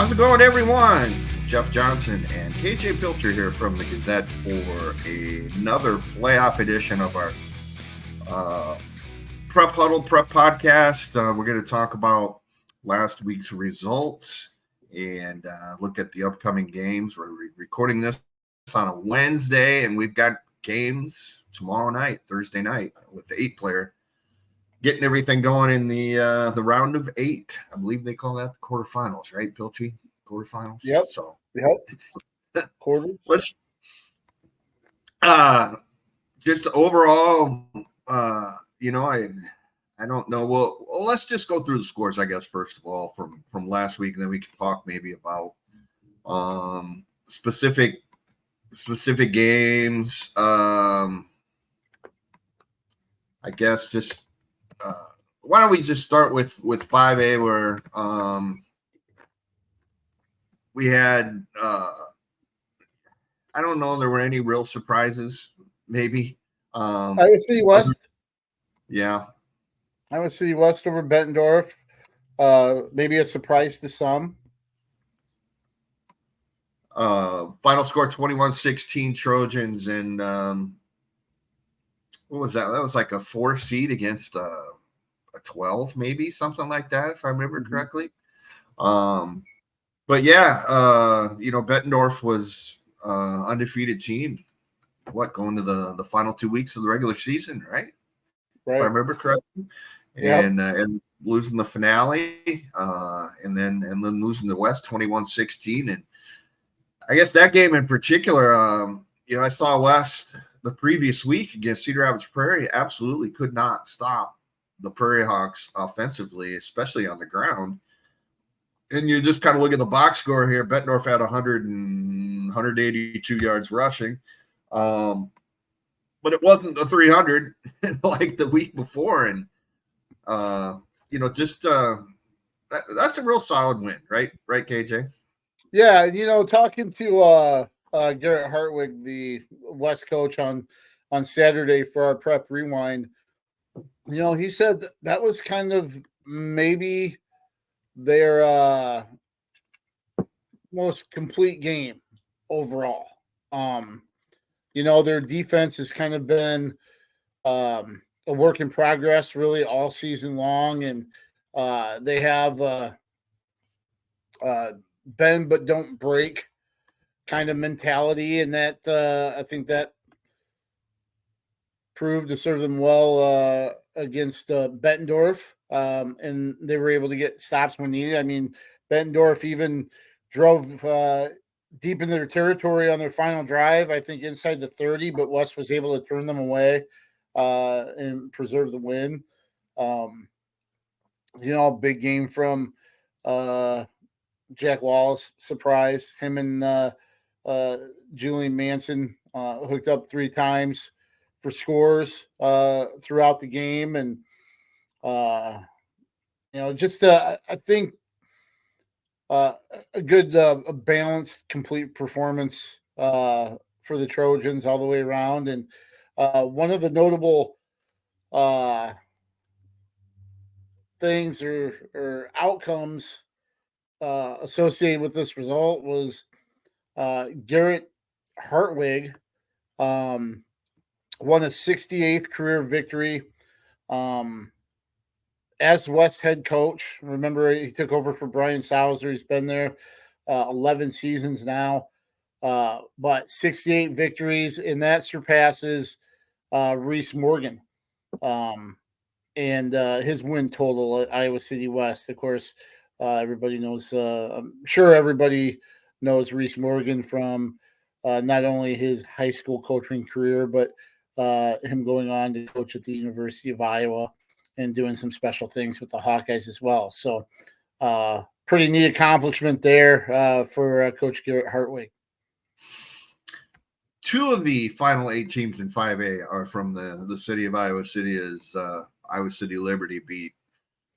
How's it going, everyone? Jeff Johnson and K.J. Pilcher here from the Gazette for another playoff edition of our Huddle Prep podcast. We're going to talk about last week's results and look at the upcoming games. We're recording this on a Wednesday, and we've got games tomorrow night, Thursday night, with the 8-player. Getting everything going in the round of 8. I believe they call that the quarterfinals, right, Pilchy? Quarterfinals. Yep. So Quarters. Let's just overall, I don't know. Well, let's just go through the scores, I guess, first of all from last week, and then we can talk maybe about specific games. I guess just. Why don't we just start with 5A where we had I don't know, there were any real surprises, maybe. Iowa City West. Yeah. Iowa City West over Bettendorf. Maybe a surprise to some. Final score 21-16 Trojans, and what was that? That was like a 4 seed against a 12, maybe something like that, if I remember correctly. But yeah, Bettendorf was undefeated team. Going to the final 2 weeks of the regular season, right? If I remember correctly. And losing the finale, and then losing the West 21-16. And I guess that game in particular, I saw West the previous week against Cedar Rapids Prairie absolutely could not stop the Prairie Hawks offensively, especially on the ground. And you just kind of look at the box score here. Bettendorf had 182 yards rushing. But it wasn't the 300 like the week before. And, that's a real solid win, right? Right, KJ? Yeah, talking to Garrett Hartwig, the West coach on Saturday for our prep rewind, he said that was kind of maybe their most complete game overall. Their defense has kind of been a work in progress really all season long, and they have bend but don't break kind of mentality, and that I think that proved to serve them well against Bettendorf, and they were able to get stops when needed. I mean, Bettendorf even drove deep into their territory on their final drive, I think inside the 30, but West was able to turn them away and preserve the win. Big game from Jack Wallace, surprise. Him and Julian Manson hooked up 3 times for scores throughout the game. And, I think a good, balanced, complete performance for the Trojans all the way around. And one of the notable things or outcomes associated with this result was Garrett Hartwig won a 68th career victory as West head coach. Remember, he took over for Brian Sauser. He's been there 11 seasons now, but 68 victories, and that surpasses Reese Morgan and his win total at Iowa City West. Of course, everybody knows. I'm sure everybody knows Reese Morgan from not only his high school coaching career, but him going on to coach at the University of Iowa and doing some special things with the Hawkeyes as well. So pretty neat accomplishment there for Coach Garrett Hartwig. 2 of the final 8 teams in 5A are from the city of Iowa City, as Iowa City Liberty beat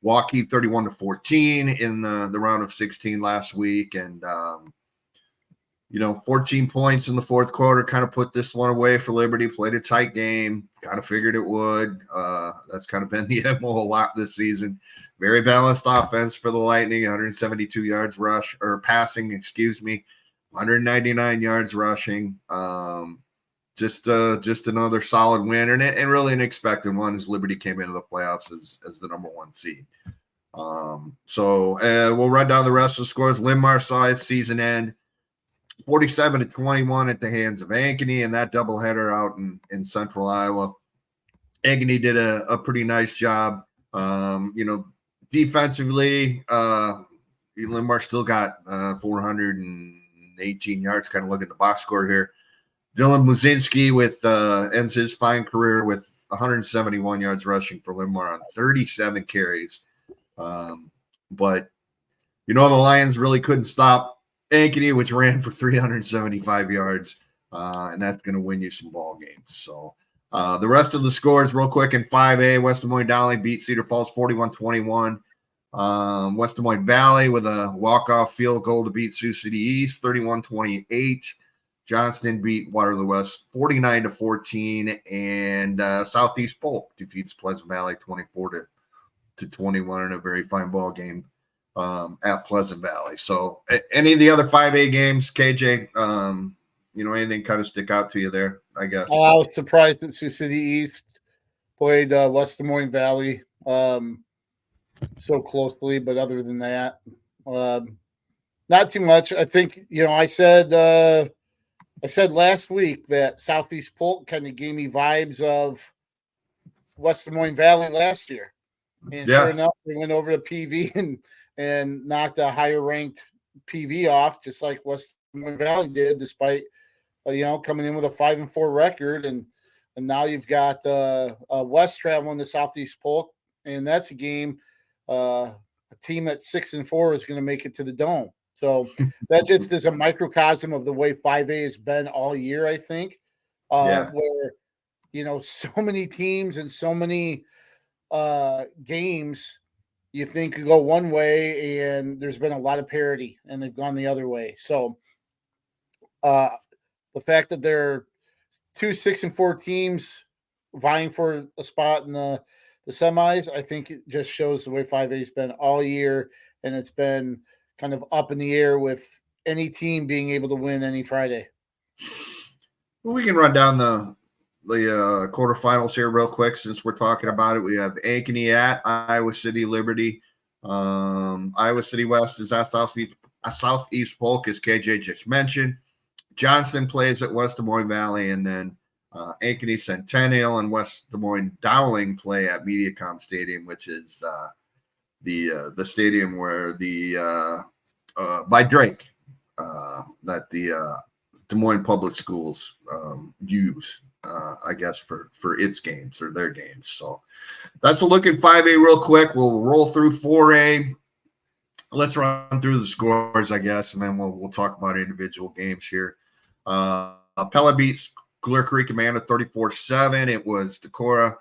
Waukee 31-14 in the round of 16 last week. And, 14 points in the fourth quarter kind of put this one away for Liberty. Played a tight game, kind of figured it would. That's kind of been the MO a lot this season. very balanced offense for the Lightning. 172 yards passing, 199 yards rushing. Just another solid win, and really an expected one as Liberty came into the playoffs as the number 1 seed. So we'll run down the rest of the scores. Linn-Mar saw its season end 47-21 at the hands of Ankeny, and that doubleheader out in Central Iowa. Ankeny did a pretty nice job. Defensively, Linn-Mar still got 418 yards. Kind of look at the box score here. Dylan Muzinski ends his fine career with 171 yards rushing for Linn-Mar on 37 carries. But the Lions really couldn't stop Ankeny, which ran for 375 yards, and that's going to win you some ball games. So the rest of the scores real quick in 5A, West Des Moines Dowling beat Cedar Falls 41-21. West Des Moines Valley with a walk-off field goal to beat Sioux City East 31-28. Johnston beat Waterloo West 49-14, and Southeast Polk defeats Pleasant Valley 24-21 in a very fine ball game at Pleasant Valley. So, any of the other 5A games, KJ, anything kind of stick out to you there? I guess. I was surprised that Sioux City East played West Des Moines Valley so closely, but other than that, not too much. I think I said last week that Southeast Polk kind of gave me vibes of West Des Moines Valley last year. And sure enough, they went over to PV and knocked a higher ranked PV off, just like West Des Moines Valley did, despite coming in with a 5-4 record. And now you've got West traveling to Southeast Polk, and that's a game. A team that's 6-4 is going to make it to the Dome. So that just is a microcosm of the way 5A has been all year, I think, where, so many teams and so many games you think could go one way, and there's been a lot of parity, and they've gone the other way. So the fact that there are 2 6-4 teams vying for a spot in the semis, I think it just shows the way 5A has been all year, and it's been kind of up in the air with any team being able to win any Friday. Well, we can run down the quarterfinals here real quick since we're talking about it. We have Ankeny at Iowa City Liberty. Iowa City West is at Southeast Polk, as KJ just mentioned. Johnston plays at West Des Moines Valley, and then Ankeny Centennial and West Des Moines Dowling play at Mediacom Stadium, which is the stadium where by Drake that the Des Moines Public Schools use, I guess, for its games or their games. So that's a look at 5A real quick. We'll roll through 4A. Let's run through the scores, I guess, and then we'll talk about individual games here. Pella beats Clear Creek Amanda 34-7. It was Decorah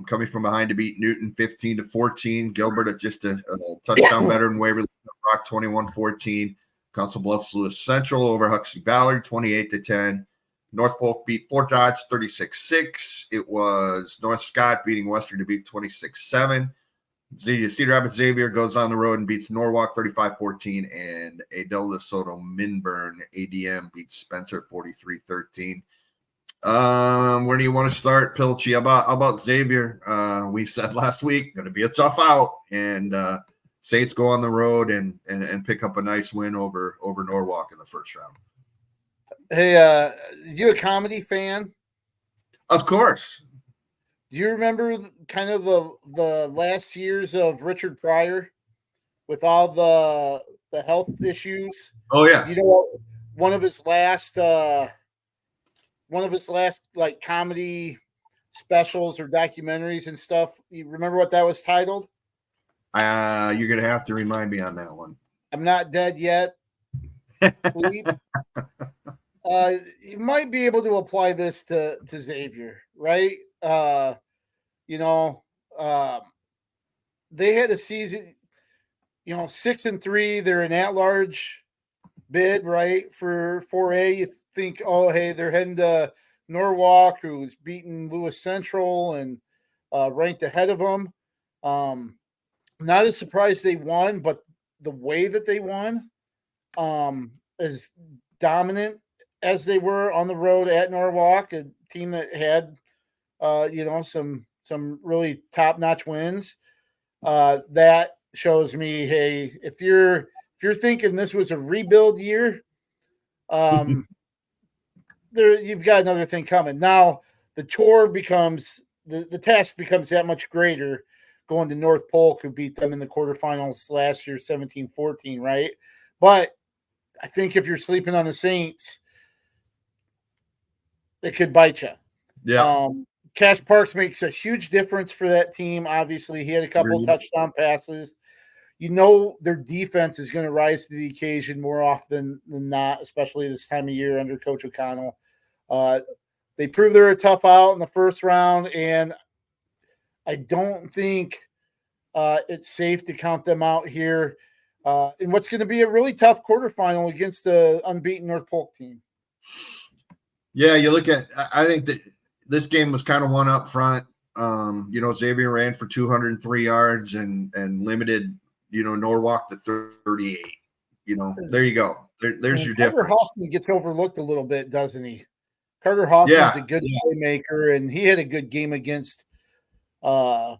coming from behind to beat Newton 15-14. Gilbert at just a touchdown better than Waverly Rock 21-14. Council Bluffs Lewis Central over Huxley Ballard 28-10. North Polk beat Fort Dodge 36-6. It was North Scott beating Western Dubuque 26-7. Cedar Rapids Xavier goes on the road and beats Norwalk 35-14, and Adel DeSoto Minburn ADM beats Spencer 43-13. Where do you want to start, Pilcher? How about Xavier? We said last week going to be a tough out, and Saints go on the road and pick up a nice win over Norwalk in the first round. Hey, you a comedy fan? Of course. Do you remember kind of the last years of Richard Pryor with all the health issues? Oh yeah. One of his last like comedy specials or documentaries and stuff. You remember what that was titled? You're gonna have to remind me on that one. I'm Not Dead Yet. You might be able to apply this to Xavier, right? They had a season, 6-3. They're an at-large bid, right, for 4A. You think, oh, hey, they're heading to Norwalk, who's beaten Lewis Central and ranked ahead of them. not as surprised they won, but the way that they won, as dominant as they were on the road at Norwalk, a team that had, some really top notch wins. That shows me, hey, if you're thinking this was a rebuild year, there you've got another thing coming. Now the tour becomes the task becomes that much greater going to North Polk, who beat them in the quarterfinals last year, 17-14, right? But I think if you're sleeping on the Saints, it could bite you. Yeah. Cash Parks makes a huge difference for that team. Obviously, he had a couple touchdown passes. Their defense is going to rise to the occasion more often than not, especially this time of year under Coach O'Connell. They proved they're a tough out in the first round, and I don't think it's safe to count them out here in what's going to be a really tough quarterfinal against the unbeaten North Polk team. Yeah, you look at – I think that this game was kind of one up front. Xavier ran for 203 yards and limited, Norwalk to 38. There you go. There's your Carter difference. Hoffman gets overlooked a little bit, doesn't he? Carter Hoffman's a good playmaker, and he had a good game against the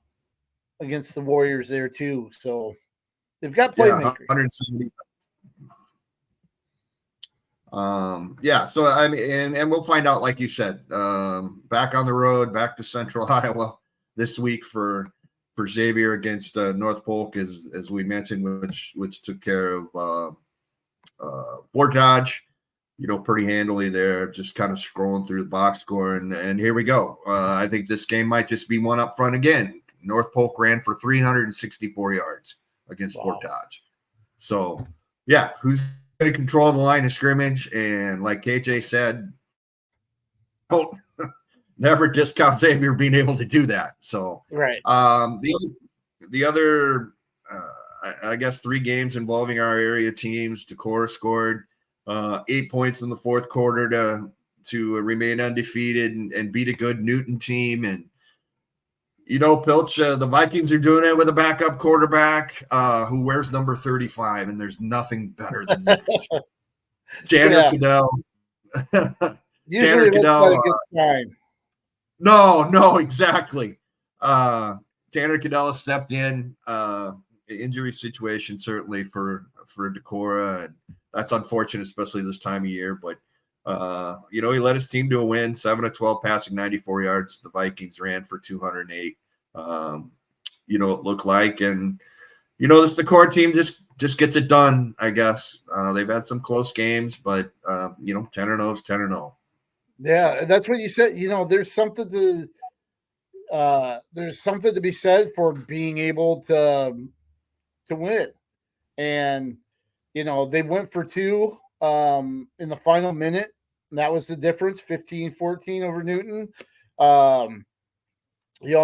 Warriors there too. So they've got playmakers. Yeah, 170. So I mean, and we'll find out, like you said, back on the road, back to Central Iowa this week for Xavier against North Polk, as we mentioned, which took care of Fort Dodge, pretty handily there, just kind of scrolling through the box score, and here we go. I think this game might just be one up front again. North Polk ran for 364 yards against Fort Dodge. So, yeah, who's going to control the line of scrimmage? And like KJ said, don't never discount Xavier being able to do that. So, right. The other I guess 3 games involving our area teams. Decorah scored 8 points in the fourth quarter to remain undefeated and beat a good Newton team. And Pilcher, the Vikings are doing it with a backup quarterback who wears number 35, and there's nothing better than that. Tanner Cadell. Usually that's not a good sign. No, exactly. Tanner Cadell stepped in. Injury situation certainly for Decorah, and that's unfortunate, especially this time of year. But he led his team to a win, 7 of 12 passing, 94 yards. The Vikings ran for 208. It looked like, and this Decorah team just gets it done. I guess they've had some close games, but 10-0 is 10-0. Yeah, so that's what you said. There's something to be said for being able to win. And, they went for 2 in the final minute. And that was the difference, 15-14 over Newton.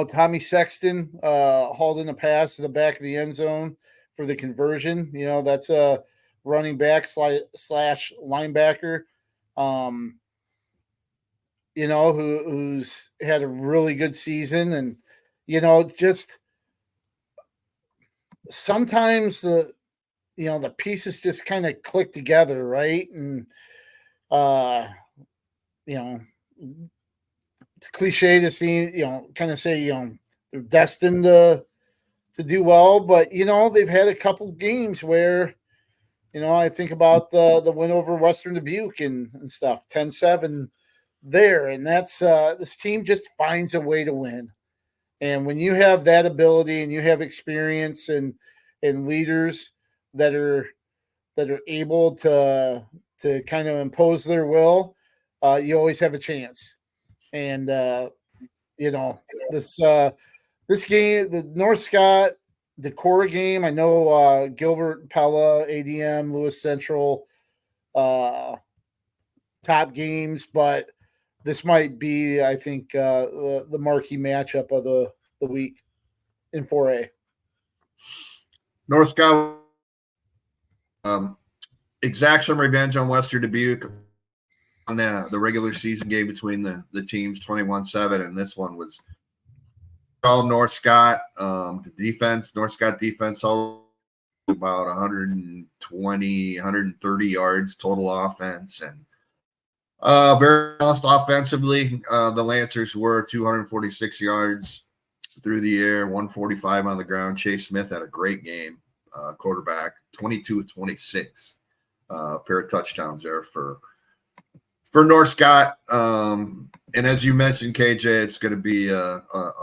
Tommy Sexton hauled in a pass to the back of the end zone for the conversion. That's a running back slash linebacker, who's had a really good season. And, just sometimes the pieces just kind of click together, right? And it's cliche to see, kind of say, they're destined to do well, but they've had a couple games where, I think about the win over Western Dubuque and stuff, 10-7 there, and that's this team just finds a way to win. And when you have that ability and you have experience and leaders that are able to kind of impose their will, you always have a chance. And this game, the North Scott Decorah game, I know Gilbert, Pella, ADM, Lewis Central, top games, but this might be, I think, the marquee matchup of the week in 4A. North Scott exact some revenge on Western Dubuque on the regular season game between the teams, 21-7, and this one was overall, North Scott, the defense, North Scott defense, all about 120, 130 yards total offense, and very balanced offensively. The Lancers were 246 yards through the air, 145 on the ground. Chase Smith had a great game, quarterback, 22-26, pair of touchdowns there for North Scott. And as you mentioned, KJ, it's going to be a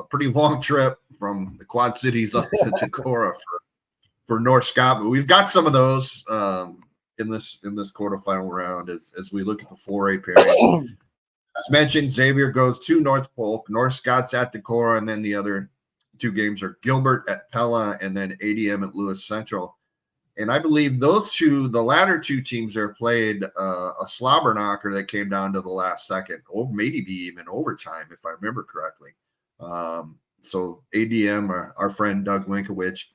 pretty long trip from the Quad Cities up to Decorah for North Scott, but we've got some of those in this quarterfinal round as we look at the 4A pairings. As mentioned, Xavier goes to North Polk, North Scott's at Decorah, and then the other two games are Gilbert at Pella and then ADM at Lewis Central. And I believe the latter two teams are played a slobber knocker that came down to the last second, or maybe even overtime, if I remember correctly. So ADM, our friend Doug Winkowich,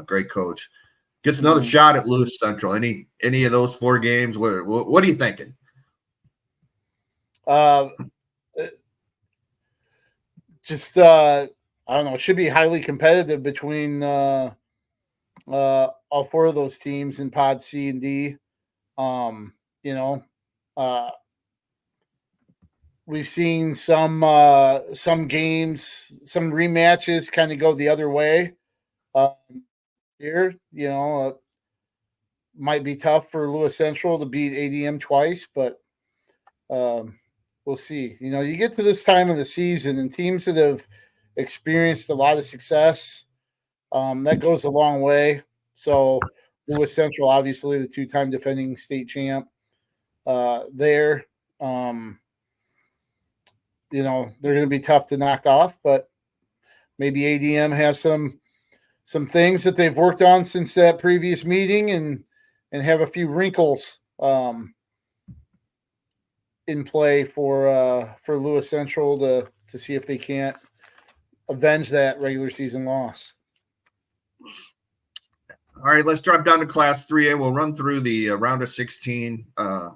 great coach, gets another shot at Lewis Central. Any of those four games? What are you thinking? Just I don't know. It should be highly competitive between all four of those teams in Pod C and D. We've seen some games, some rematches kind of go the other way. Here, might be tough for Lewis Central to beat ADM twice, but we'll see. You get to this time of the season and teams that have experienced a lot of success, that goes a long way. So Lewis Central, obviously the two-time defending state champ, there, they're going to be tough to knock off, but maybe ADM has some things that they've worked on since that previous meeting and have a few wrinkles in play for Lewis Central to see if they can't avenge that regular season loss. All right, let's drop down to Class 3A. We'll run through the round of 16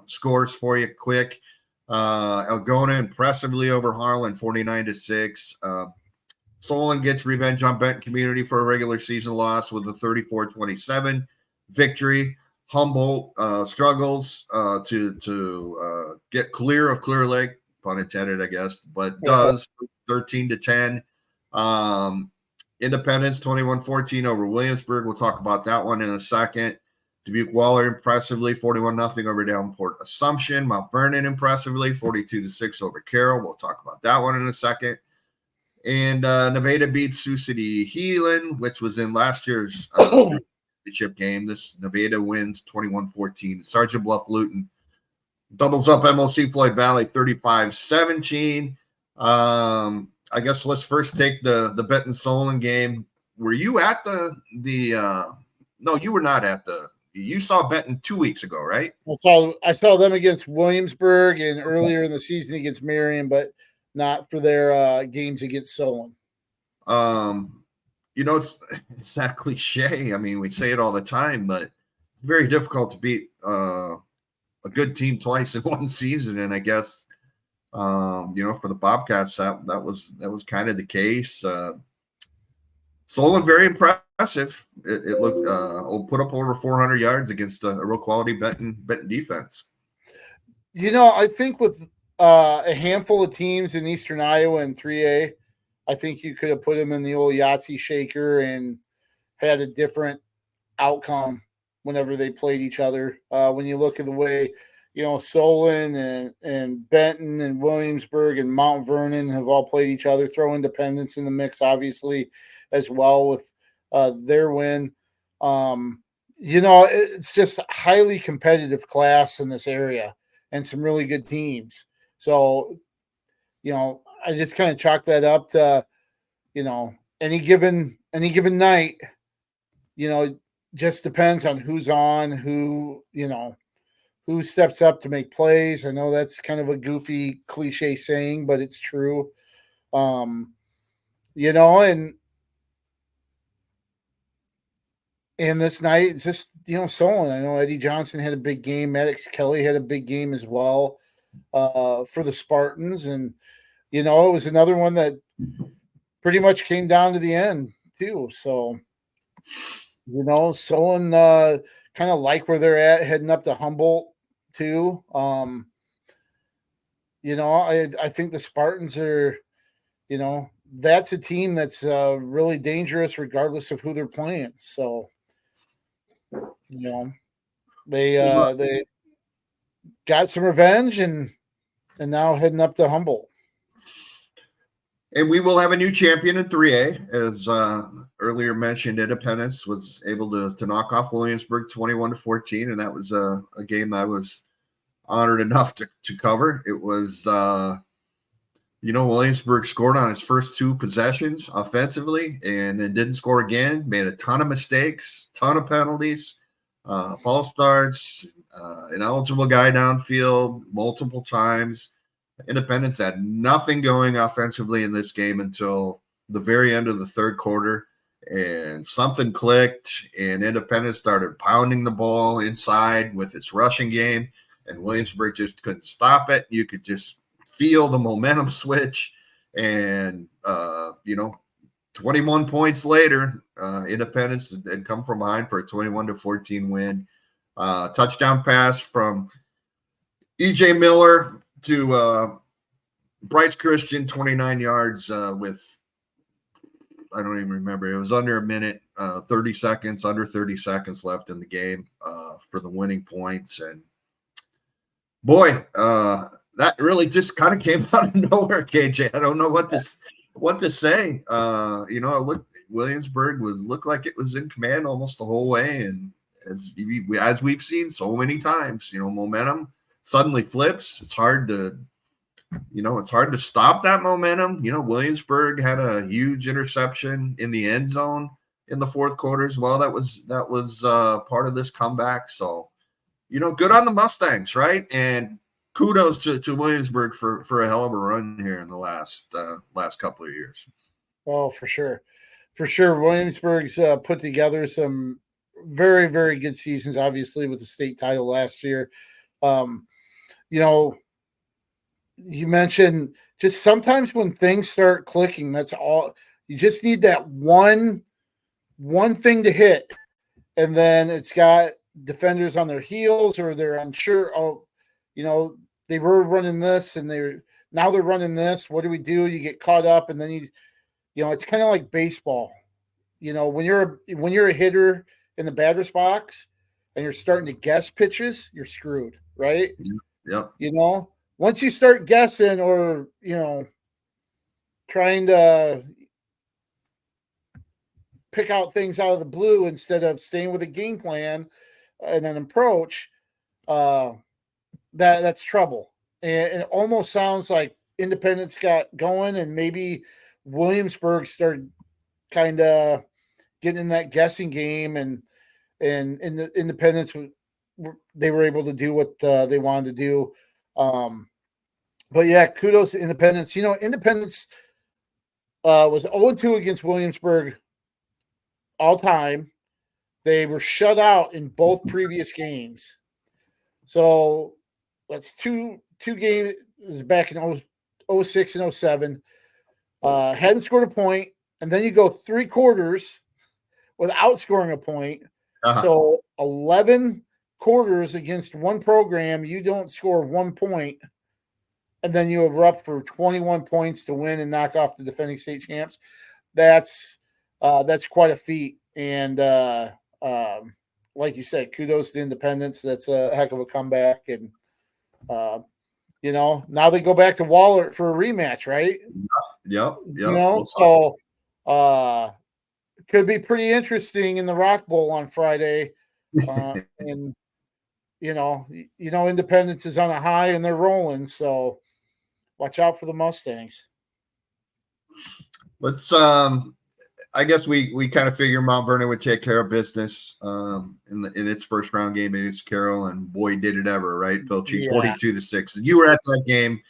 scores for you quick. Algona impressively over Harlan, 49-6. Solon gets revenge on Benton Community for a regular season loss with a 34-27 victory. Humboldt struggles to get clear of Clear Lake, pun intended, I guess, but does 13-10. Independence 21-14 over Williamsburg. We'll talk about that one in a second. Dubuque Waller impressively 41-0 over Davenport Assumption. Mount Vernon impressively 42-6 over Carroll. We'll talk about that one in a second. And Nevada beats Sioux City Heelan, which was in last year's championship game. This Nevada wins 21-14. Sergeant Bluff Luton doubles up MOC Floyd Valley 35-17. I guess let's first take the Benton Solon game. Were you at the no, you were not at you saw Benton 2 weeks ago, right? I saw them against Williamsburg and earlier in the season against Marion, but not for their games against Solon. It's that cliche. I mean, we say it all the time, but it's very difficult to beat a good team twice in one season. And I guess for the Bobcats, that was kind of the case. Solon very impressive. It looked put up over 400 yards against a real quality Benton defense. I think with a handful of teams in Eastern Iowa and 3A, I think you could have put them in the old Yahtzee shaker and had a different outcome whenever they played each other. When you look at the way, Solon and Benton and Williamsburg and Mount Vernon have all played each other, throw Independence in the mix, obviously, as well with their win. It's just a highly competitive class in this area and some really good teams. So, I just kind of chalk that up to, any given night, just depends on who's on, who steps up to make plays. I know that's kind of a goofy cliche saying, but it's true. And this night, it's just, Solon. I know Eddie Johnson had a big game. Maddox Kelly had a big game as well for the Spartans. And, it was another one that pretty much came down to the end too. So, Solon kind of like where they're at, heading up to Humboldt too. I think the Spartans are, that's a team that's really dangerous regardless of who they're playing. So, they got some revenge and now heading up to Humboldt. And we will have a new champion in 3A. As earlier mentioned, Independence was able to knock off Williamsburg 21-14, and that was a game I was honored enough to cover. It was, Williamsburg scored on its first 2 possessions offensively and then didn't score again, made a ton of mistakes, ton of penalties, false starts, an eligible guy downfield multiple times. Independence had nothing going offensively in this game until the very end of the third quarter, and something clicked, and Independence started pounding the ball inside with its rushing game, and Williamsburg just couldn't stop it. You could just feel the momentum switch, and 21 points later, Independence had come from behind for a 21-14 win. Touchdown pass from E.J. Miller to Bryce Christian, 29 yards with, I don't even remember. It was under a minute, 30 seconds, under 30 seconds left in the game for the winning points. And boy, that really just kind of came out of nowhere, KJ. I don't know what to say. Williamsburg looked like it was in command almost the whole way. And as we've seen so many times, momentum suddenly flips. It's hard to stop that momentum. Williamsburg had a huge interception in the end zone in the fourth quarter as well. That was part of this comeback. So, good on the Mustangs, right? And kudos to Williamsburg for a hell of a run here in the last couple of years. Oh, for sure. For sure. Williamsburg's put together some very, very good seasons, obviously, with the state title last year. You mentioned just sometimes when things start clicking, that's all. You just need that one thing to hit, and then it's got defenders on their heels or they're unsure. Oh, they were running this and now they're running this. What do we do? You get caught up, and then it's kind of like baseball. When you're a hitter in the batter's box and you're starting to guess pitches, you're screwed, right? Yep. Once you start guessing or, trying to pick out things out of the blue instead of staying with a game plan and an approach, that's trouble. And it almost sounds like Independence got going and maybe Williamsburg started kind of getting in that guessing game, and in the Independence, they were able to do what they wanted to do. But yeah, kudos to Independence. Independence was 0-2 against Williamsburg all time. They were shut out in both previous games. So that's two games back in 06 and 07. Hadn't scored a point, and then you go 3 quarters without scoring a point. Uh-huh. So 11 quarters against one program, you don't score 1 point, and then you erupt for 21 points to win and knock off the defending state champs. That's quite a feat. And like you said, kudos to Independence. That's a heck of a comeback. And now they go back to Wahlert for a rematch, right? Yep. So could be pretty interesting in the Rock Bowl on Friday. And Independence is on a high and they're rolling, so watch out for the Mustangs. Let's I guess we kind of figure Mount Vernon would take care of business in its first round game against Carroll, and boy did it ever, right? Pilcher, 42-6. You were at that game.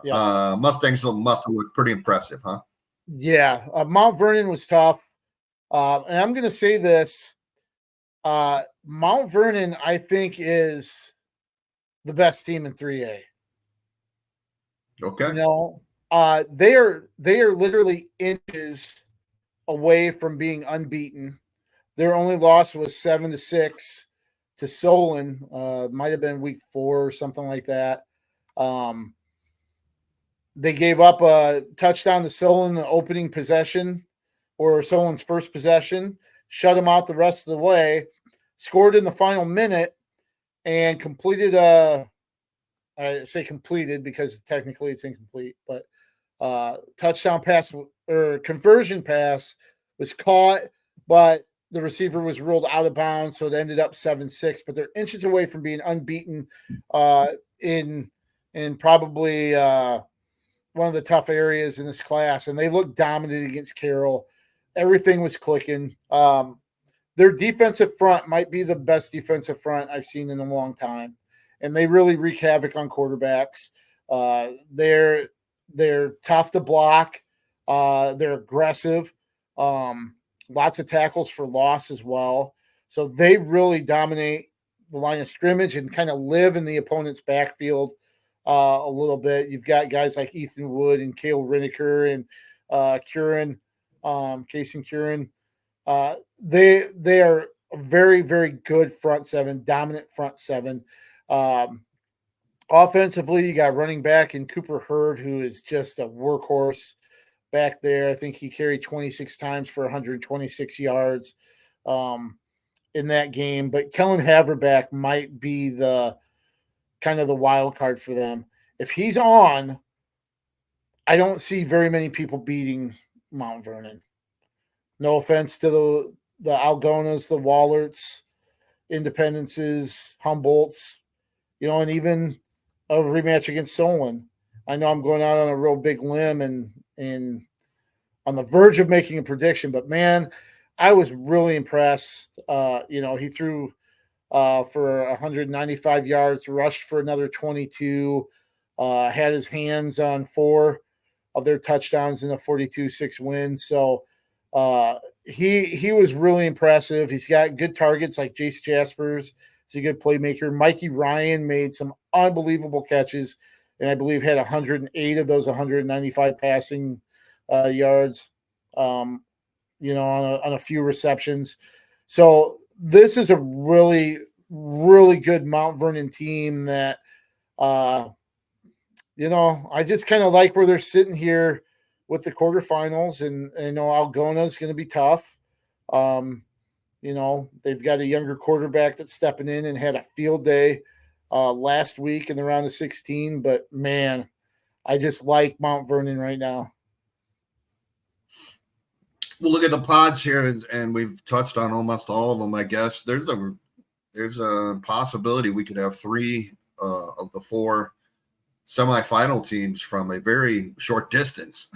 Yeah. Mustangs must have looked pretty impressive, huh? Yeah, Mount Vernon was tough. And I'm going to say this. Mount Vernon, I think, is the best team in 3A. Okay. They are literally inches away from being unbeaten. Their only loss was 7-6 to Solon. Might have been week 4 or something like that. They gave up a touchdown to Solon the opening possession, or Solon's first possession, shut them out the rest of the way, scored in the final minute, and completed I say completed because technically it's incomplete, but touchdown pass or conversion pass was caught, but the receiver was ruled out of bounds, so it ended up 7-6. But they're inches away from being unbeaten in probably one of the tough areas in this class, and they looked dominant against Carroll. Everything was clicking. Their defensive front might be the best defensive front I've seen in a long time, and they really wreak havoc on quarterbacks. They're tough to block. They're aggressive. Lots of tackles for loss as well. So they really dominate the line of scrimmage and kind of live in the opponent's backfield a little bit. You've got guys like Ethan Wood and Cale Riniker and Curran, Case and Curran. They are a very, very good front seven, dominant front seven. Offensively, you got running back in Cooper Hurd, who is just a workhorse back there. I think he carried 26 times for 126 yards in that game. But Kellen Haverback might be the kind of the wild card for them. If he's on, I don't see very many people beating Mount Vernon. No offense to the Algonas, the Wallerts, Independences, Humboldts, and even a rematch against Solon. I know I'm going out on a real big limb and on the verge of making a prediction, but man, I was really impressed. He threw for 195 yards, rushed for another 22, had his hands on 4 of their touchdowns in a 42-6 win. So he was really impressive. He's got good targets like Jace Jaspers. He's a good playmaker. Mikey Ryan made some unbelievable catches, and I believe had 108 of those 195 passing yards, on a few receptions. So this is a really, really good Mount Vernon team that, I just kind of like where they're sitting here with the quarterfinals, and I know Algona is going to be tough. They've got a younger quarterback that's stepping in and had a field day last week in the round of 16. But man, I just like Mount Vernon right now. We'll look at the pods here, and we've touched on almost all of them. I guess there's a possibility we could have 3 of the 4 semifinal teams from a very short distance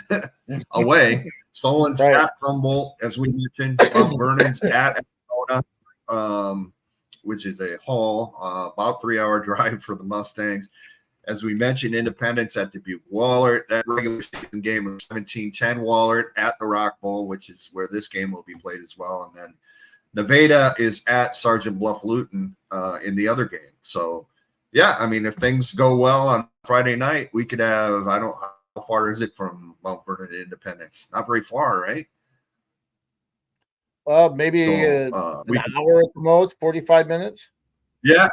away. Solon's right at Humboldt, as we mentioned. Mount Vernon's at Arizona, which is a haul, about 3-hour drive for the Mustangs. As we mentioned, Independence at Dubuque Wahlert. That regular season game was 17-10 Wahlert at the Rock Bowl, which is where this game will be played as well. And then Nevada is at Sergeant Bluff Luton in the other game. So, yeah, I mean, if things go well on Friday night, we could have, I don't know, how far is it from Mount Vernon to Independence? Not very far, right? Maybe an hour at the most, 45 minutes. Yeah.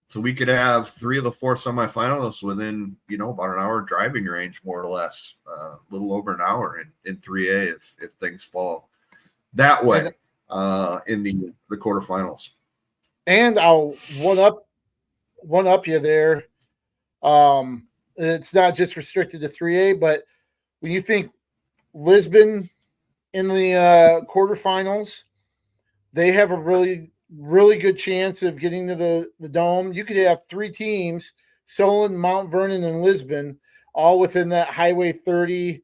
So we could have 3 of the 4 semifinalists within, about an hour driving range, more or less, a little over an hour in 3A if things fall that way in the quarterfinals. And I'll one up you there. It's not just restricted to 3A, but when you think Lisbon in the quarterfinals, they have a really, really good chance of getting to the Dome. You could have 3 teams, Solon, Mount Vernon, and Lisbon, all within that Highway 30,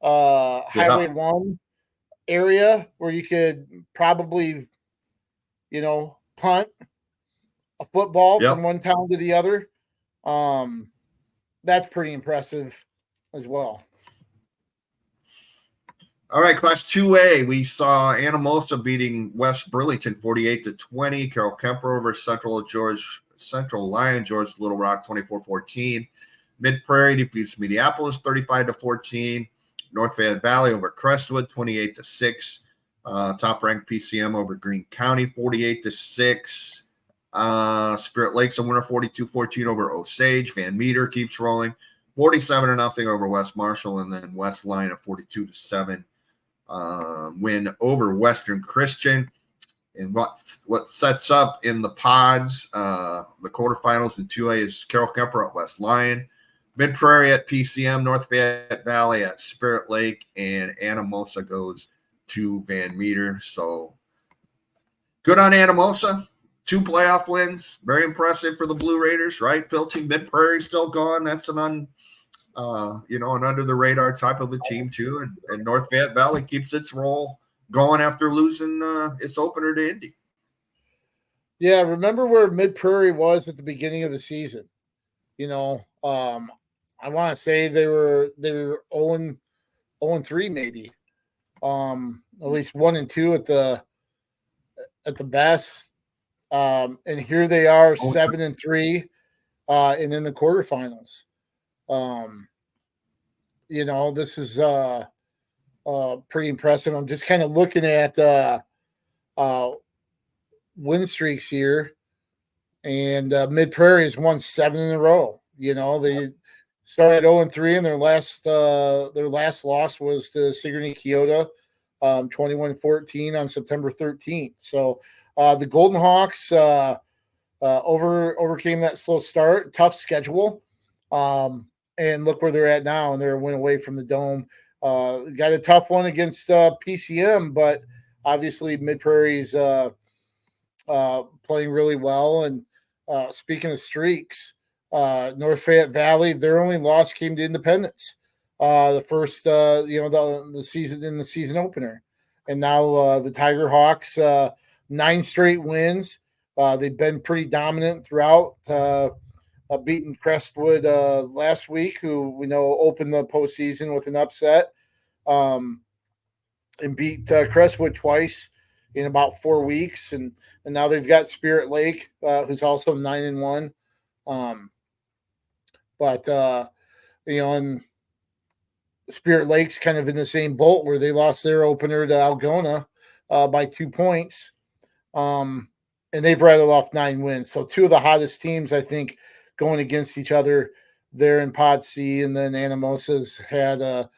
Highway 1 area where you could probably, punt a football from one town to the other. That's pretty impressive as well. All right, Class 2A, we saw Anamosa beating West Burlington 48-20. Carroll Kemper over Central Lion George Little Rock 24-14. Mid-Prairie defeats Minneapolis 35-14. North Fayette Valley over Crestwood 28-6. Top-ranked PCM over Greene County 48-6. Spirit Lake's a winner 42-14 over Osage. Van Meter keeps rolling 47-0 over West Marshall, and then West Lyon a 42-7 win over Western Christian. And what sets up in the pods, the quarterfinals in 2A is Carroll Kemper at West Lyon, Mid-Prairie at PCM, North Fayette Valley at Spirit Lake, and Anamosa goes to Van Meter. So good on Anamosa. 2 playoff wins. Very impressive for the Blue Raiders, right? Pilcher. Mid-Prairie still gone. That's an under the radar type of a team too. And North Fayette Valley keeps its roll going after losing its opener to Indy. Yeah, remember where Mid-Prairie was at the beginning of the season. I want to say they were 0-3 maybe. At least 1-2 at the best. And here they are 7-3 and in the quarterfinals. This is pretty impressive. I'm just kind of looking at win streaks here, and Mid-Prairie has won 7 in a row. They started 0-3, and their last loss was to Sigourney Keota, 21-14 on September 13th. So the Golden Hawks overcame that slow start, tough schedule, and look where they're at now, and they're a win away from the Dome. Got a tough one against PCM, but obviously Mid-Prairie's playing really well. And speaking of streaks, North Fayette Valley, their only loss came to Independence, the first the season in the season opener, and now the Tiger Hawks 9 straight wins. They've been pretty dominant throughout. Beating Crestwood last week, who we know opened the postseason with an upset, and beat Crestwood twice in about 4 weeks, and now they've got Spirit Lake, who's also 9-1. And Spirit Lake's kind of in the same boat where they lost their opener to Algona by 2 points, and they've rattled off 9 wins. So 2 of the hottest teams, I think, going against each other there in Pod C, and then Anamosa's had a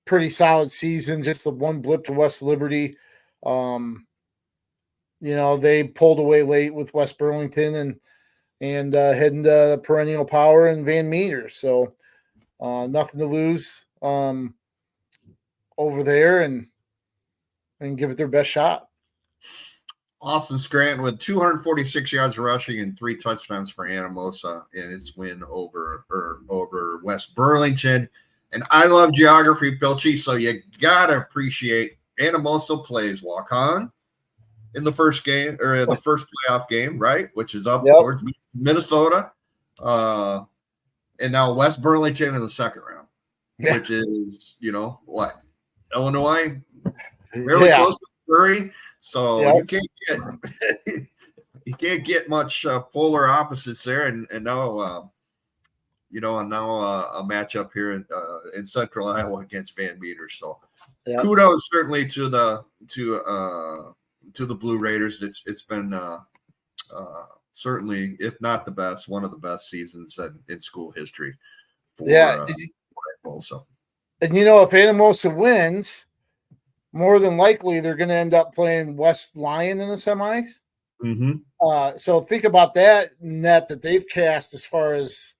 pretty solid season. Just the one blip to West Liberty. They pulled away late with West Burlington and heading to perennial power in Van Meter. So nothing to lose over there, and give it their best shot. Austin Scranton with 246 yards rushing and 3 touchdowns for Anamosa in its win over West Burlington. And I love geography, Pilcher, so you gotta appreciate Anamosa plays walk-on in the first game, or the first playoff game, right? Which is up towards Minnesota. And now West Burlington in the second round, which is, Illinois, really close to Missouri. So you can't get much polar opposites there, and now a matchup here in Central Iowa against Van Meter. So kudos certainly to the Blue Raiders. It's been certainly, if not the best, one of the best seasons in school history for Anamosa. And if Anamosa wins, more than likely they're going to end up playing West Lyon in the semis. Mm-hmm. So think about that net that they've cast as far as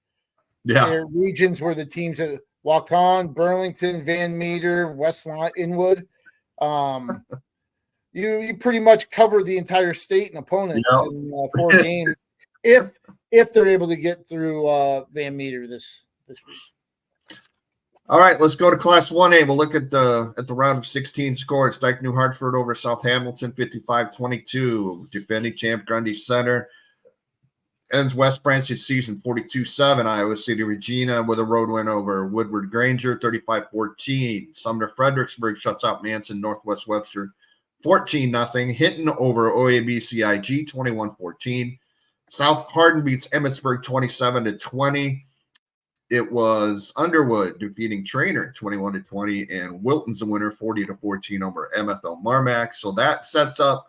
their regions where the teams that walk on: Burlington, Van Meter, West Lyon, Inwood. You pretty much cover the entire state and opponents in 4 games if they're able to get through Van Meter this week. All right, let's go to Class 1A. We'll look at the round of 16 scores. Dyke New Hartford over South Hamilton, 55-22. Defending champ Grundy Center ends West Branch's season 42-7. Iowa City Regina with a road win over Woodward Granger, 35-14. Sumner Fredericksburg shuts out Manson Northwest Webster, 14-0. Hinton over OAB CIG, 21-14. South Hardin beats Emmitsburg 27-20. It was Underwood defeating Trainer 21-20, and Wilton's the winner 40-14 over MFL Marmac. So that sets up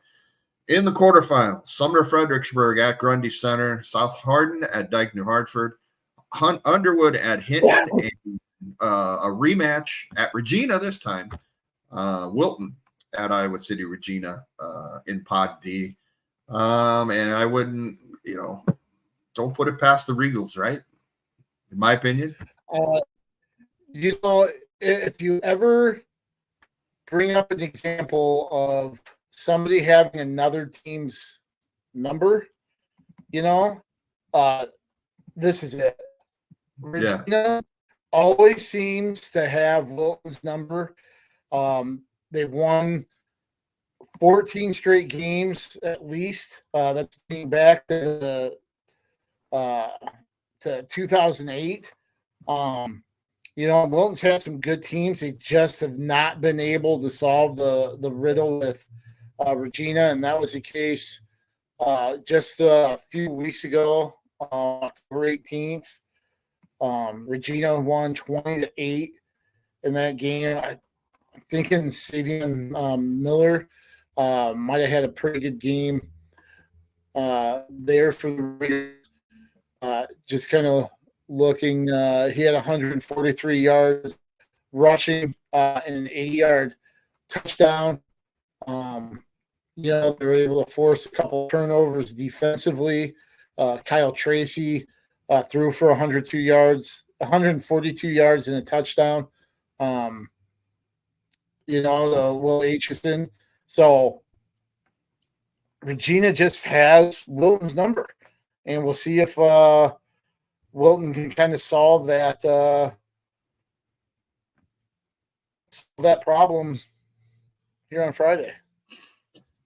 in the quarterfinals, Sumner Fredericksburg at Grundy Center, South Hardin at Dyke New Hartford, Underwood at Hinton, and a rematch at Regina this time. Wilton at Iowa City Regina in Pod D. And I wouldn't, don't put it past the Regals, right? In my opinion. If you ever bring up an example of somebody having another team's number, this is it. Regina always seems to have Wilton's number. They've won 14 straight games at least. That's dating back to 2008. Wilton's had some good teams. They just have not been able to solve the riddle with Regina, and that was the case just a few weeks ago, October 18th. Regina won 20-8 in that game. I'm thinking Savion Miller might have had a pretty good game there for the Raiders. Just kind of looking, he had 143 yards rushing and an 80-yard touchdown. They were able to force a couple of turnovers defensively. Kyle Tracy threw for 142 yards and a touchdown. Will Aitchison. So Regina just has Wilton's number, and we'll see if Wilton can kind of solve that problem here on Friday.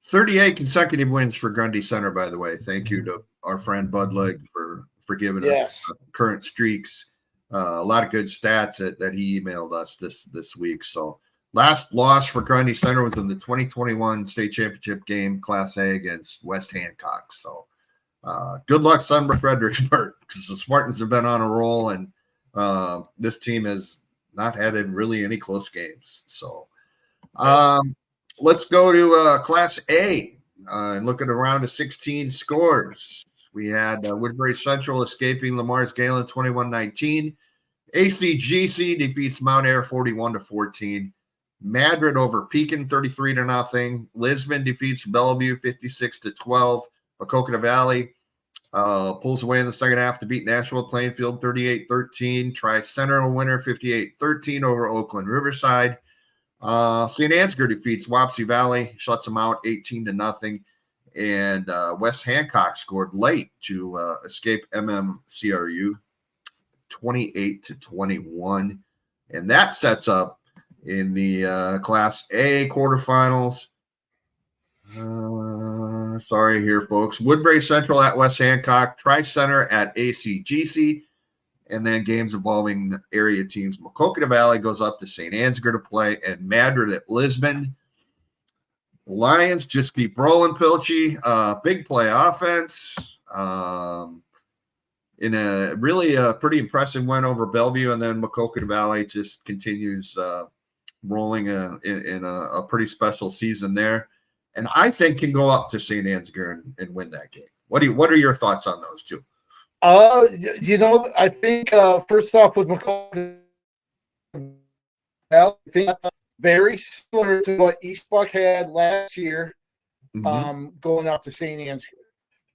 38 consecutive wins for Grundy Center, by the way. Thank you to our friend Bud Legg for giving us current streaks. A lot of good stats that he emailed us this week. So last loss for Grundy Center was in the 2021 state championship game, Class A, against West Hancock. So good luck, Sunbrook Fredericksburg, because the Spartans have been on a roll, and this team has not had really any close games. So let's go to Class A and look at a round of 16 scores. We had Woodbury Central escaping Lamar's Galen 21-19. ACGC defeats Mount Air 41-14. Madrid over Pekin 33-0. Lisbon defeats Bellevue 56-12. Maquoketa Valley pulls away in the second half to beat Nashville Plainfield 38-13. Tri-Center winner 58-13 over Oakland Riverside. St. Ansgar defeats Wapsie Valley, shuts them out 18-0. And West Hancock scored late to escape MMCRU 28-21. And that sets up in the Class A quarterfinals. Sorry here, folks. Woodbury Central at West Hancock, Tri-Center at ACGC, and then games involving area teams. Maquoketa Valley goes up to St. Ansgar to play, and Madrid at Lisbon. The Lions just keep rolling, Pilcher. Big play offense. In a really pretty impressive win over Bellevue, and then Maquoketa Valley just continues rolling in a pretty special season there. And I think can go up to St. Ansgar and win that game. What are your thoughts on those two? I think first off with Maquoketa, I think very similar to what East Buck had last year, going up to St. Ansgar.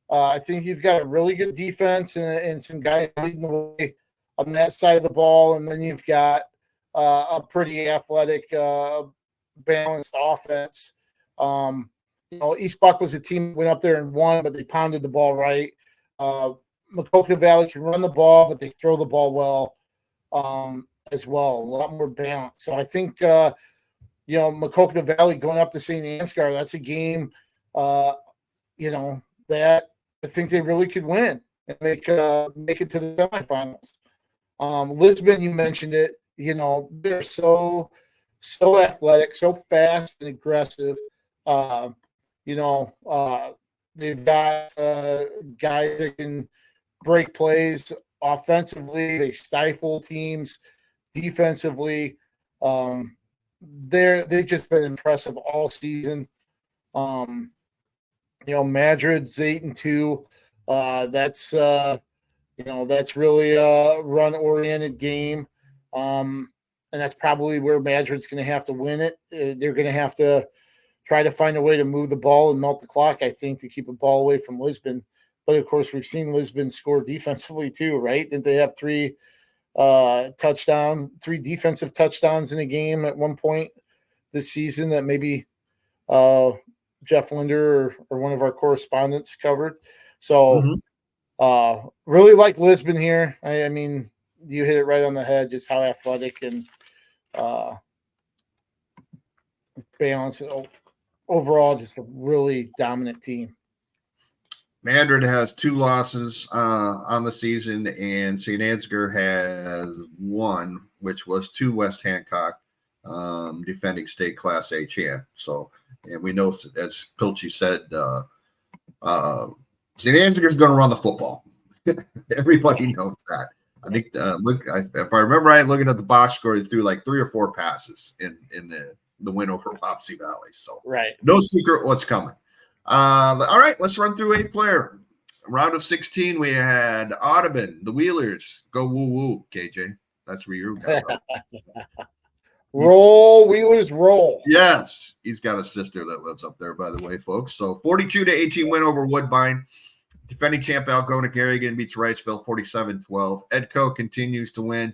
I think you've got a really good defense and some guys leading the way on that side of the ball, and then you've got a pretty athletic, balanced offense. East Buck was a team that went up there and won, but they pounded the ball right. Maquoketa Valley can run the ball, but they throw the ball well as well. A lot more balance. So I think Maquoketa Valley going up to St. Ansgar, that's a game that I think they really could win and make it to the semifinals. Lisbon, you mentioned it. They're so athletic, so fast and aggressive. They've got guys that can break plays offensively. They stifle teams defensively. They've just been impressive all season. Madrid's 8-2. That's that's really a run-oriented game. And that's probably where Madrid's going to have to win it. They're going to have to try to find a way to move the ball and melt the clock, I think, to keep the ball away from Lisbon. But, of course, we've seen Lisbon score defensively too, right? Didn't they have three defensive touchdowns in a game at one point this season that maybe Jeff Linder or one of our correspondents covered? So really like Lisbon here. I mean, you hit it right on the head, just how athletic and balanced. Overall, just a really dominant team. Madrid has 2 losses on the season, and St. Ansgar has 1, which was to West Hancock, defending state Class A champ. So, and we know, as Pilcher said, St. Ansgar is going to run the football. Everybody knows that. I think, if I remember right, looking at the box score, he threw like 3 or 4 passes in the win over Wapsie Valley. So, no secret what's coming. All right, let's run through 8-player. Round of 16, we had Audubon, the Wheelers. Go woo-woo, KJ. That's where you're going. Roll, Wheelers, roll. Yes. He's got a sister that lives up there, by the way, folks. So 42-18 win over Woodbine. Defending champ Algona Garrigan beats Riceville 47-12. Edco continues to win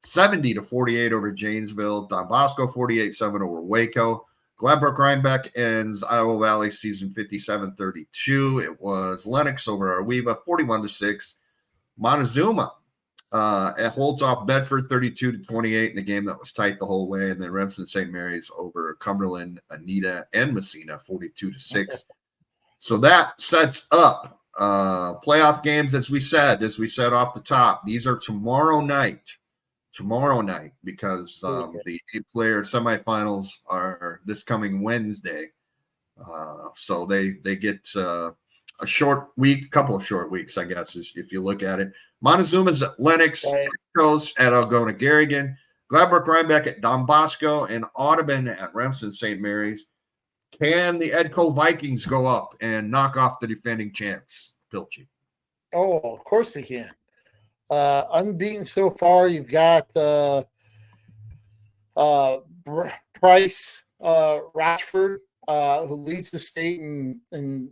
70-48 over Janesville. Don Bosco 48-7 over Waco. Gladbrook Rhinebeck ends Iowa Valley season 57-32. It was Lennox over Arweva 41-6. Montezuma holds off Bedford 32-28 in a game that was tight the whole way. And then Remsen St. Mary's over Cumberland, Anita, and Messina 42-6. So that sets up playoff games, as we said off the top. These are tomorrow night, because the 8-player semifinals are this coming Wednesday. So they get a couple of short weeks, I guess, if you look at it. Montezuma's at Lennox, Coast at Algona Garrigan, Gladbrook Rhinebeck at Don Bosco, and Audubon at Remsen St. Mary's. Can the Edco Vikings go up and knock off the defending champs, Pilcher? Oh, of course they can. Unbeaten so far, you've got Price Rochford, who leads the state in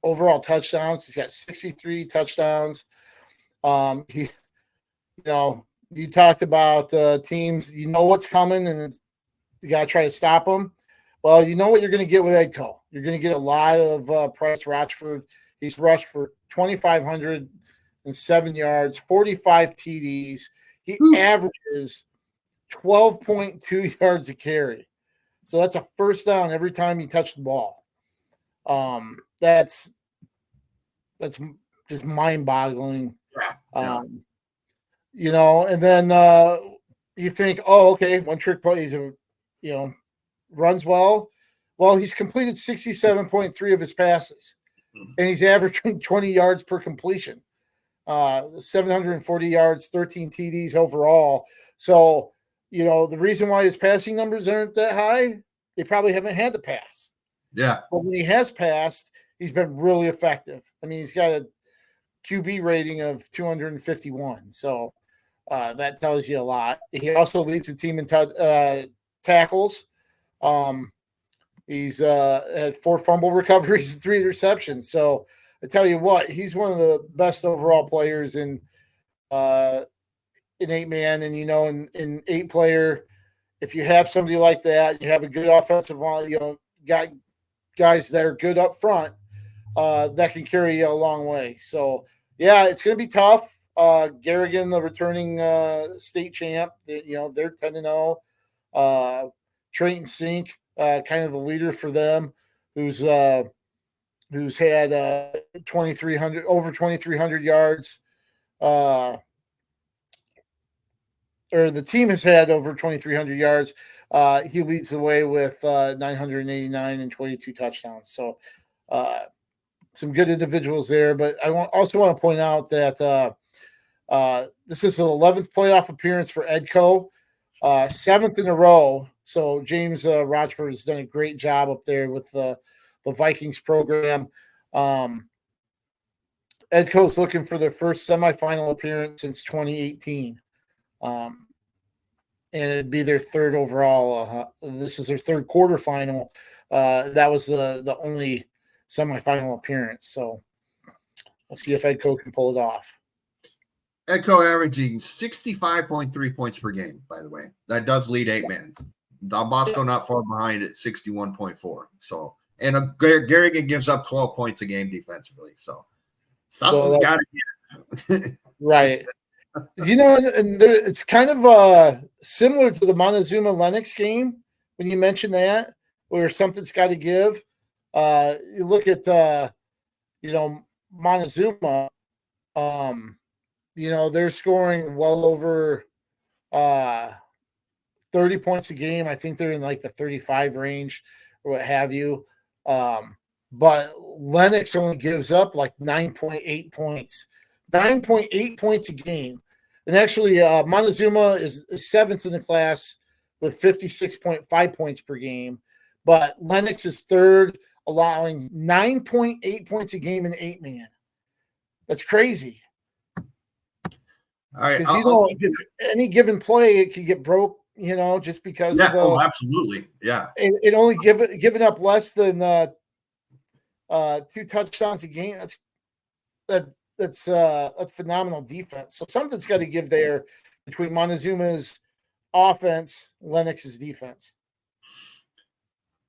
overall touchdowns. He's got 63 touchdowns. You talked about teams. You know what's coming, and you got to try to stop them. Well, you know what you're going to get with Edco. You're going to get a lot of Price Rochford. He's rushed for 2,507 yards, 45 TDs. He averages 12.2 yards a carry. So that's a first down every time you touch the ball. That's just mind-boggling. And then you think, oh, okay, one trick play. He's runs well. Well, he's completed 67.3 of his passes, and he's averaging 20 yards per completion. 740 yards, 13 TDs overall. So, the reason why his passing numbers aren't that high, they probably haven't had to pass. Yeah. But when he has passed, he's been really effective. I mean, he's got a QB rating of 251. So that tells you a lot. He also leads the team in tackles. He's had 4 fumble recoveries and 3 interceptions. So I tell you what, he's one of the best overall players in 8-man, and in 8-player. If you have somebody like that, you have a good offensive line. Got guys that are good up front that can carry you a long way. So yeah, it's going to be tough. Garrigan, the returning state champ, they're 10-0. Trayton Sink, kind of the leader for them, who's had 2,300 yards. Or the team has had over 2,300 yards. He leads the way with 989 and 22 touchdowns. So some good individuals there. But I also want to point out that this is the 11th playoff appearance for Edco, 7th in a row. So James Rochford has done a great job up there with the Vikings program. Edco's looking for their first semifinal appearance since 2018. And it'd be their third overall. This is their third quarterfinal. That was the only semifinal appearance. So we'll see if Edco can pull it off. Edco averaging 65.3 points per game, by the way. That does lead 8-man. Don Bosco not far behind at 61.4. So, and Garrigan gives up 12 points a game defensively. So something's got to get. Right. And it's kind of similar to the Montezuma Lennox game when you mentioned that, where something's got to give. You look at Montezuma. They're scoring well over 30 points a game. I think they're in like the 35 range or what have you. But Lennox only gives up like 9.8 points. 9.8 points a game. And actually, Montezuma is 7th in the class with 56.5 points per game. But Lennox is 3rd, allowing 9.8 points a game in 8-man. That's crazy. All right. Because any given play, it could get broke, just because of the. Oh, absolutely. Yeah. It only giving up less than 2 touchdowns a game. That's a phenomenal defense. So something's got to give there between Montezuma's offense, Lennox's defense.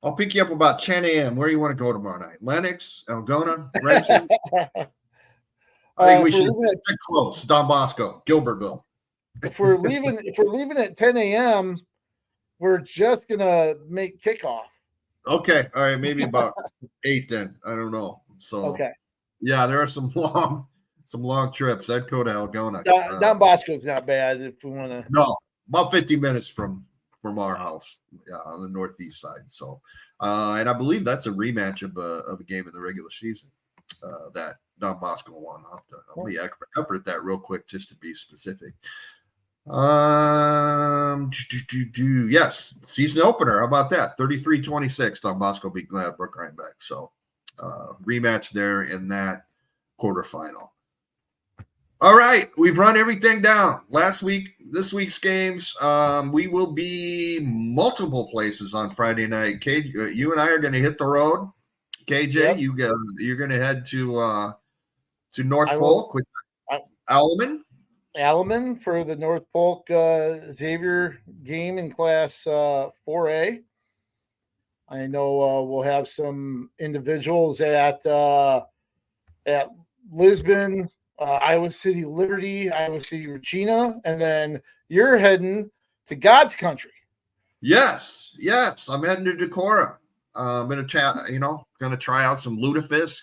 I'll pick you up about 10 a.m. Where you want to go tomorrow night? Lennox, Algona, Renton? I think we should pick close. Don Bosco, Gilbertville. If we're leaving at 10 a.m., we're just gonna make kickoff. Okay, all right, maybe about 8 then. I don't know. So okay, yeah, there are some long trips. I'd go to Algona. Don Bosco's not bad if we want to. No, about 50 minutes from our house, on the northeast side. So, and I believe that's a rematch of a game in the regular season that Don Bosco won. I'll be effort that real quick just to be specific. Yes, season opener. How about that? 33-26. Don Bosco beat Gladbrook Rhinebeck. So rematch there in that quarterfinal. All right, we've run everything down. This week's games, we will be multiple places on Friday night. KJ, you and I are going to hit the road. KJ, yep. You're going to head to North Polk with Alleman for the North Polk Xavier game in Class 4A. I know we'll have some individuals at Lisbon, Iowa City Liberty, Iowa City Regina, and then you're heading to God's country. Yes. I'm heading to Decorah. I'm going to try out some lutefisk.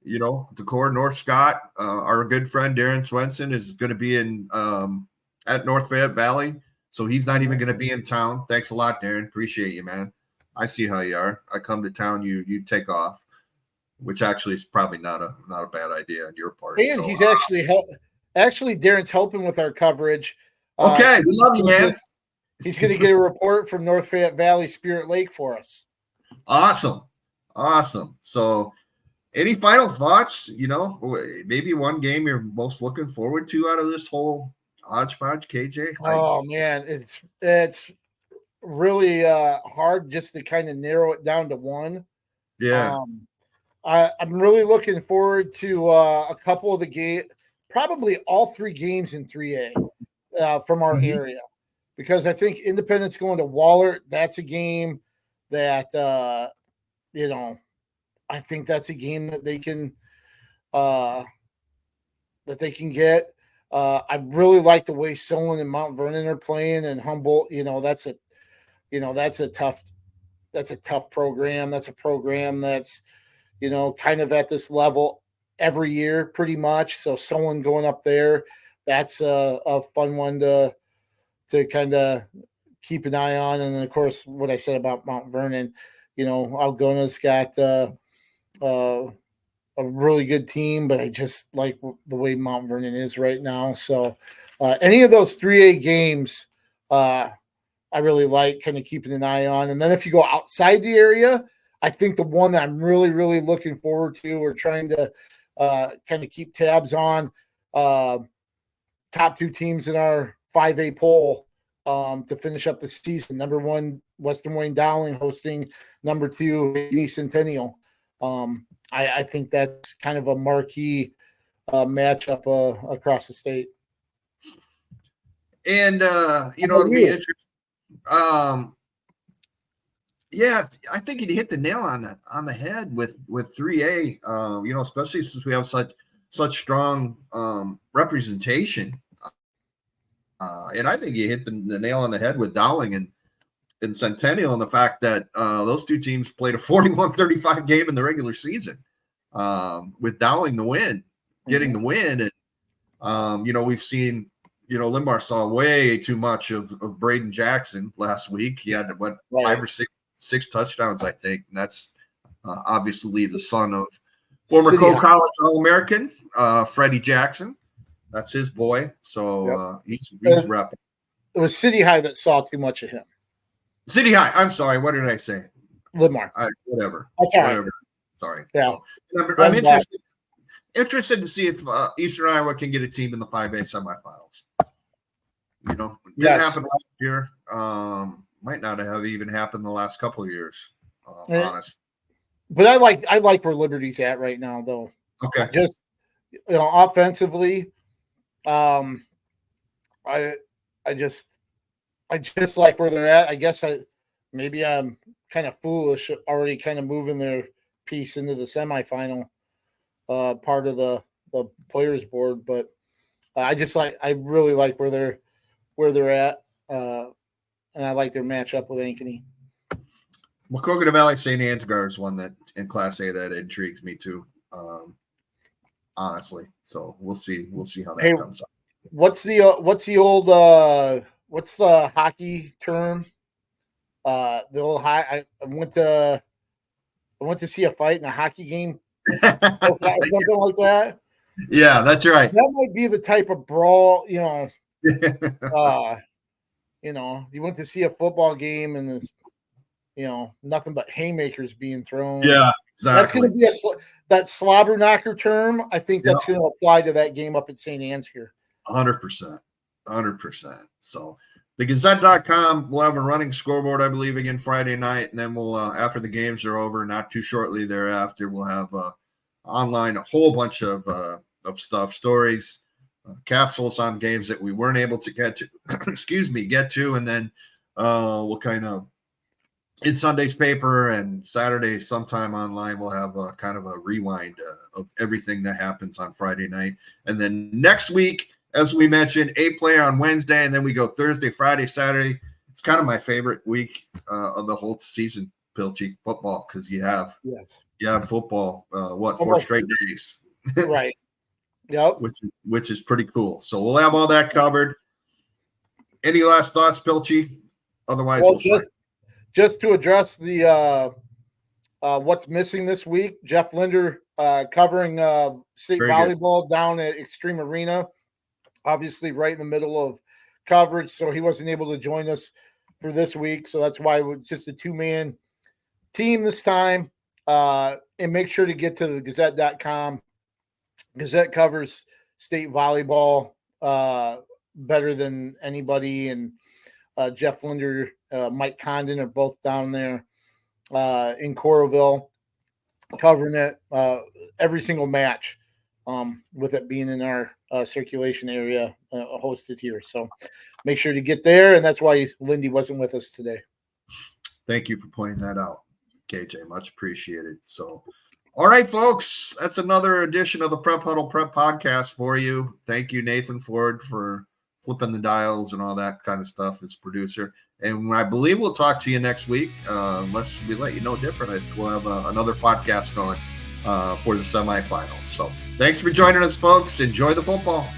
Decorah, North Scott. Our good friend Darren Swenson is going to be at North Fayette Valley, so he's not even going to be in town. Thanks a lot, Darren. Appreciate you, man. I see how you are. I come to town, you take off, which actually is probably not a bad idea on your part. And so, he's actually Darren's helping with our coverage. Okay, we love you, man. He's going to get a report from North Fayette Valley Spirit Lake for us. Awesome. So, any final thoughts? Maybe one game you're most looking forward to out of this whole hodgepodge, KJ? Oh man, it's really hard just to kind of narrow it down to one. Yeah. I'm really looking forward to a couple of the game, probably all 3 games in 3A from our area, because I think Independence going to Wahlert, that's a game that I think that's a game that they can get. I really like the way Solon and Mount Vernon are playing, and Humboldt. That's a tough program. That's a program that's kind of at this level every year, pretty much. So Solon going up there, that's a fun one to kind of keep an eye on. And then of course, what I said about Mount Vernon, Algona's got a really good team, but I just like the way Mount Vernon is right now. So any of those 3A games, I really like kind of keeping an eye on. And then if you go outside the area, I think the one that I'm really, really looking forward to or trying to kind of keep tabs on, top two teams in our 5A poll to finish up the season. Number one, Western Wayne Dowling hosting number two, UNI Centennial. I think that's kind of a marquee matchup across the state. And it'll be interesting. Yeah, I think you hit the nail on the head with 3A. Especially since we have such strong representation. And I think you hit the nail on the head with Dowling and Centennial, and the fact that those two teams played a 41-35 game in the regular season, with Dowling getting the win. And we've seen, Limbar saw way too much of Braden Jackson last week. He had 5 or 6 touchdowns, I think, and that's obviously the son of former college All-American Freddie Jackson. That's his boy. So he's repping. It was City High that saw too much of him. City High. I'm sorry. What did I say? Limar. Whatever. That's all right. Sorry. Yeah. So, I'm interested to see if Eastern Iowa can get a team in the 5A semifinals. Didn't happen last year. Might not have even happened the last couple of years. Honest. But I like where Liberty's at right now, though. Okay. Just offensively, I just like where they're at. I guess maybe I'm kind of foolish already kind of moving their piece into the semifinal part of the players board, but I really like where they're at, and I like their matchup with Ankeny. Wacogata Valley St. Ansgar is one that in Class A that intrigues me too. Honestly, so we'll see how that comes up. What's the old what's the hockey term? The old high. I went to see a fight in a hockey game, something like that. Yeah, that's right. That might be the type of brawl, you went to see a football game and there's, nothing but haymakers being thrown. Yeah, exactly. That's going to be that slobber knocker term. I think that's going to apply to that game up at St. Ansgar. 100%. So the Gazette.com will have a running scoreboard, I believe, again Friday night, and then we'll after the games are over, not too shortly thereafter, we'll have online a whole bunch of stuff, stories, capsules on games that we weren't able to get to, and then we'll kind of in Sunday's paper and Saturday sometime online, we'll have a kind of a rewind of everything that happens on Friday night. And then next week, as we mentioned, 8 player on Wednesday, and then we go Thursday, Friday, Saturday. It's kind of my favorite week of the whole season, Pilcher football, because you have football, 4 straight days. Right. Yep. Which is pretty cool. So we'll have all that covered. Any last thoughts, Pilcher? Otherwise, just to address the what's missing this week, Jeff Linder covering state volleyball down at Extreme Arena, obviously right in the middle of coverage, so he wasn't able to join us for this week. So that's why we're just a 2-man team this time. And make sure to get to the Gazette.com. Gazette covers state volleyball better than anybody, and Jeff Linder, Mike Condon are both down there in Coralville covering it every single match, with it being in our circulation area hosted here. So make sure to get there, and that's why Lindy wasn't with us today. Thank you for pointing that out, KJ. Much appreciated. So, all right, folks, that's another edition of the Prep Huddle Prep Podcast for you. Thank you, Nathan Ford, for flipping the dials and all that kind of stuff as producer. And I believe we'll talk to you next week, unless we let you know different. I think we'll have another podcast going for the semifinals. So thanks for joining us, folks. Enjoy the football.